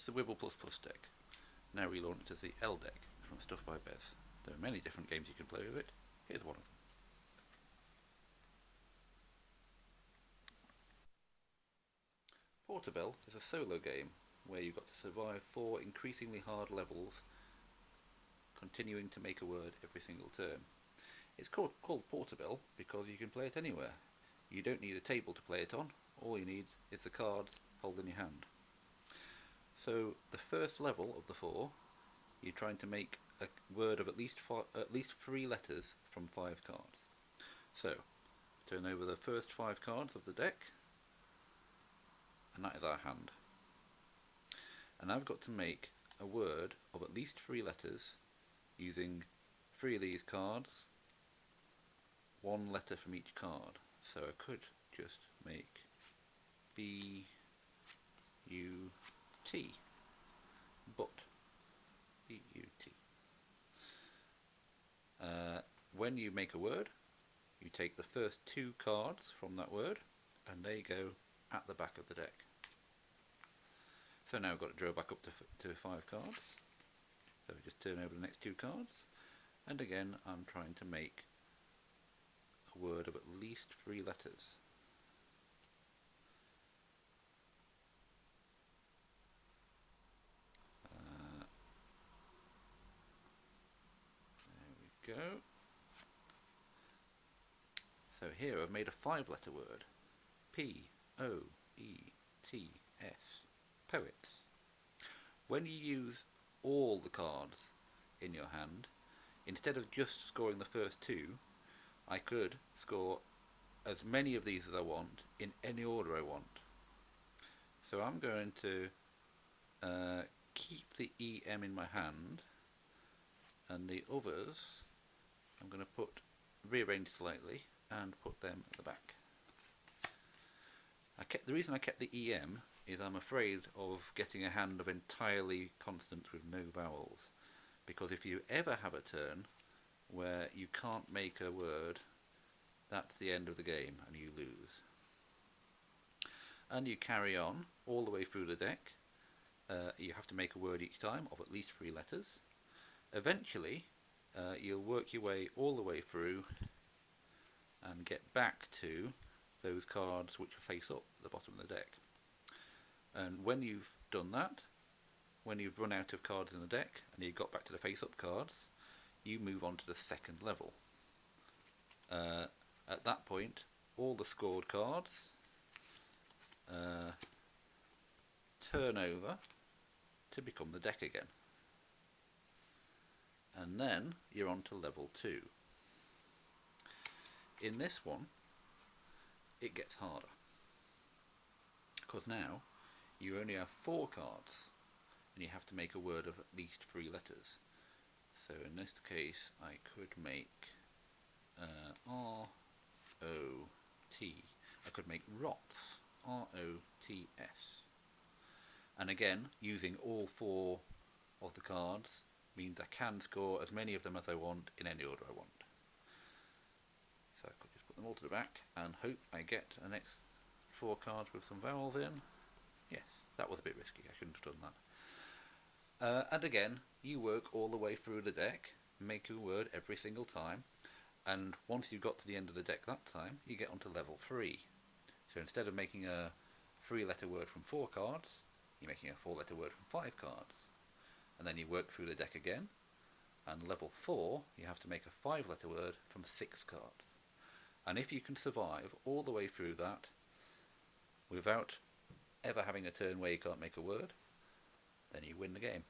It's the Wibble++ deck, now relaunched as the L deck from Stuff By Bez. There are many different games you can play with it. Here's one of them. Portabell is a solo game where you've got to survive 4 increasingly hard levels, continuing to make a word every single turn. It's called Portabell because you can play it anywhere. You don't need a table to play it on, all you need is the cards held in your hand. So the first level of the 4, you're trying to make a word of at least 3 letters from 5 cards. So, turn over the first 5 cards of the deck, and that is our hand. And I've got to make a word of at least 3 letters using 3 of these cards, 1 letter from each card. So I could just make B-U-T, but B-U-T. When you make a word, you take the first 2 cards from that word, and they go at the back of the deck. So now I've got to draw back up to 5 cards. So we just turn over the next 2 cards, and again I'm trying to make a word of at least 3 letters. There we go. So here I've made a 5-letter word. P-O-E-T-S. Poets. When you use all the cards in your hand, instead of just scoring the first 2, I could score as many of these as I want in any order I want. So I'm going to keep the EM in my hand, and the others I'm going to rearrange slightly and put them at the back. The reason I kept the EM is I'm afraid of getting a hand of entirely consonants with no vowels, because if you ever have a turn where you can't make a word, that's the end of the game and you lose. And you carry on all the way through the deck. You have to make a word each time of at least 3 letters. Eventually you'll work your way all the way through and get back to those cards which face up at the bottom of the deck. And when you've done that, when you've run out of cards in the deck and you've got back to the face up cards, you move on to the second level. At that point, all the scored cards turn over to become the deck again. And then you're on to level 2. In this one, it gets harder, because now you only have 4 cards and you have to make a word of at least 3 letters. So in this case I could make R-O-T. I could make ROTS, R-O-T-S. And again, using all 4 of the cards means I can score as many of them as I want in any order I want. So I could just put them all to the back and hope I get the next 4 cards with some vowels in. Yes, that was a bit risky, I shouldn't have done that. And again, you work all the way through the deck, make a word every single time, and once you've got to the end of the deck that time, you get onto level 3. So instead of making a 3-letter word from 4 cards, you're making a 4-letter word from 5 cards. And then you work through the deck again, and level 4, you have to make a 5-letter word from 6 cards. And if you can survive all the way through that without ever having a turn where you can't make a word, then you win the game.